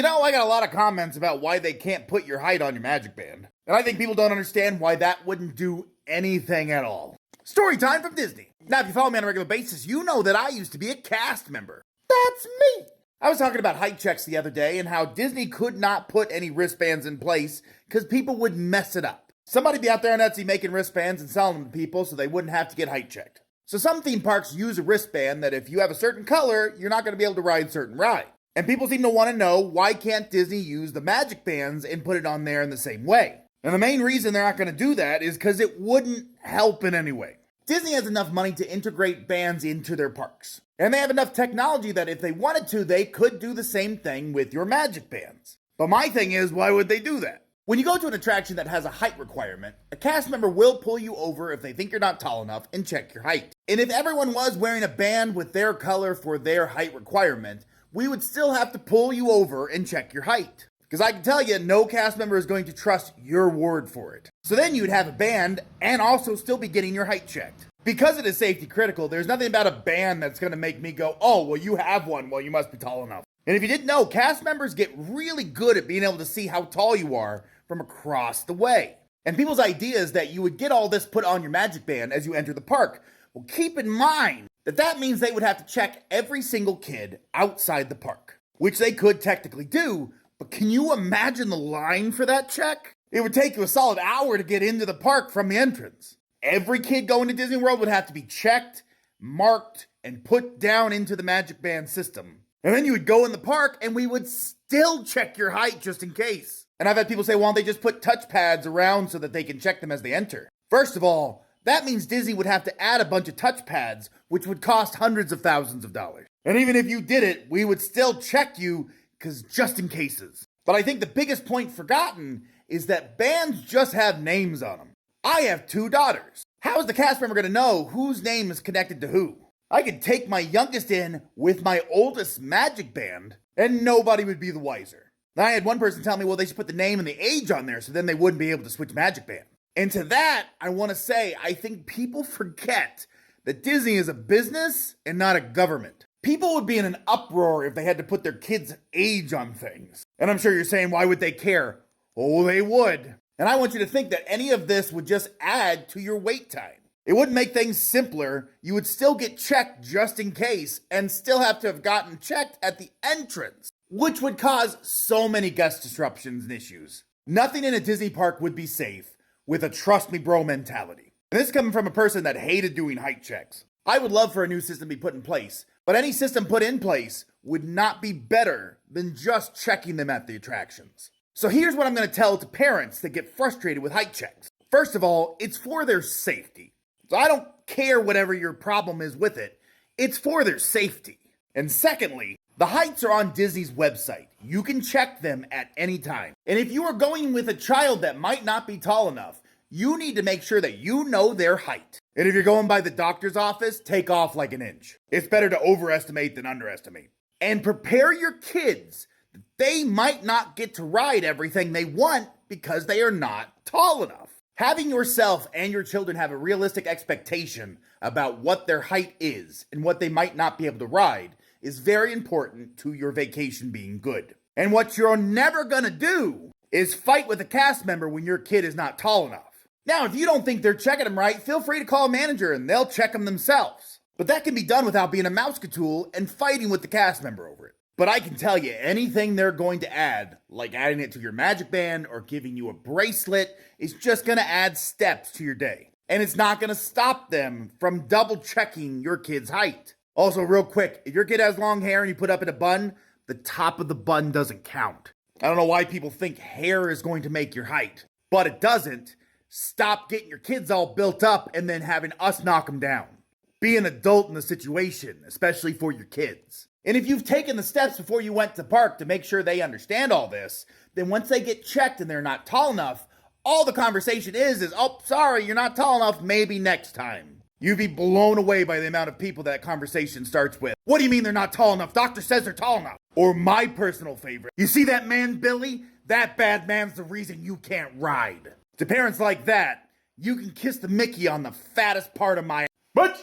You know, I got a lot of comments about why they can't put your height on your Magic Band. And I think people don't understand why that wouldn't do anything at all. Story time from Disney. Now, if you follow me on a regular basis, you know that I used to be a cast member. That's me! I was talking about height checks the other day and how Disney could not put any wristbands in place because people would mess it up. Somebody'd be out there on Etsy making wristbands and selling them to people so they wouldn't have to get height checked. So some theme parks use a wristband that if you have a certain color, you're not going to be able to ride certain rides. And people seem to want to know, why can't Disney use the Magic Bands and put it on there in the same way? And the main reason they're not going to do that is because it wouldn't help in any way. Disney has enough money to integrate bands into their parks. And they have enough technology that if they wanted to, they could do the same thing with your Magic Bands. But my thing is, why would they do that? When you go to an attraction that has a height requirement, a cast member will pull you over if they think you're not tall enough and check your height. And if everyone was wearing a band with their color for their height requirement, we would still have to pull you over and check your height. Because I can tell you, no cast member is going to trust your word for it. So then you'd have a band and also still be getting your height checked. Because it is safety critical, there's nothing about a band that's going to make me go, oh, well, you have one, well, you must be tall enough. And if you didn't know, cast members get really good at being able to see how tall you are from across the way. And people's idea is that you would get all this put on your Magic Band as you enter the park. Well, keep in mind that means they would have to check every single kid outside the park, which they could technically do, but can you imagine the line for that check? It would take you a solid hour to get into the park from the entrance. Every kid going to Disney World would have to be checked, marked, and put down into the Magic Band system. And then you would go in the park and we would still check your height just in case. And I've had people say, why don't they just put touch pads around so that they can check them as they enter? First of all, that means Disney would have to add a bunch of touch pads, which would cost hundreds of thousands of dollars. And even if you did it, we would still check you, because just in cases. But I think the biggest point forgotten is that bands just have names on them. I have 2 daughters. How is the cast member going to know whose name is connected to who? I could take my youngest in with my oldest Magic Band, and nobody would be the wiser. I had one person tell me, well, they should put the name and the age on there so then they wouldn't be able to switch Magic Band. And to that, I want to say, I think people forget that Disney is a business and not a government. People would be in an uproar if they had to put their kids' age on things. And I'm sure you're saying, why would they care? Oh, they would. And I want you to think that any of this would just add to your wait time. It wouldn't make things simpler. You would still get checked just in case and still have to have gotten checked at the entrance, which would cause so many guest disruptions and issues. Nothing in a Disney park would be safe with a trust me bro mentality. And this is coming from a person that hated doing height checks. I would love for a new system to be put in place, but any system put in place would not be better than just checking them at the attractions. So here's what I'm going to tell to parents that get frustrated with height checks. First of all, it's for their safety. So I don't care whatever your problem is with it. It's for their safety. And secondly, the heights are on Disney's website. You can check them at any time. And if you are going with a child that might not be tall enough, you need to make sure that you know their height. And if you're going by the doctor's office, take off like an inch. It's better to overestimate than underestimate. And prepare your kids that they might not get to ride everything they want because they are not tall enough. Having yourself and your children have a realistic expectation about what their height is and what they might not be able to ride is very important to your vacation being good. And what you're never gonna do is fight with a cast member when your kid is not tall enough. Now, if you don't think they're checking them right, feel free to call a manager and they'll check them themselves. But that can be done without being a mousecatool and fighting with the cast member over it. But I can tell you, anything they're going to add, like adding it to your Magic Band or giving you a bracelet, is just gonna add steps to your day. And it's not gonna stop them from double checking your kid's height. Also, real quick, if your kid has long hair and you put up in a bun, the top of the bun doesn't count. I don't know why people think hair is going to make your height, but it doesn't. Stop getting your kids all built up and then having us knock them down. Be an adult in the situation, especially for your kids. And if you've taken the steps before you went to the park to make sure they understand all this, then once they get checked and they're not tall enough, all the conversation is, oh, sorry, you're not tall enough, maybe next time. You'd be blown away by the amount of people that conversation starts with. What do you mean they're not tall enough? Doctor says they're tall enough. Or my personal favorite. You see that man, Billy? That bad man's the reason you can't ride. To parents like that, you can kiss the Mickey on the fattest part of my... But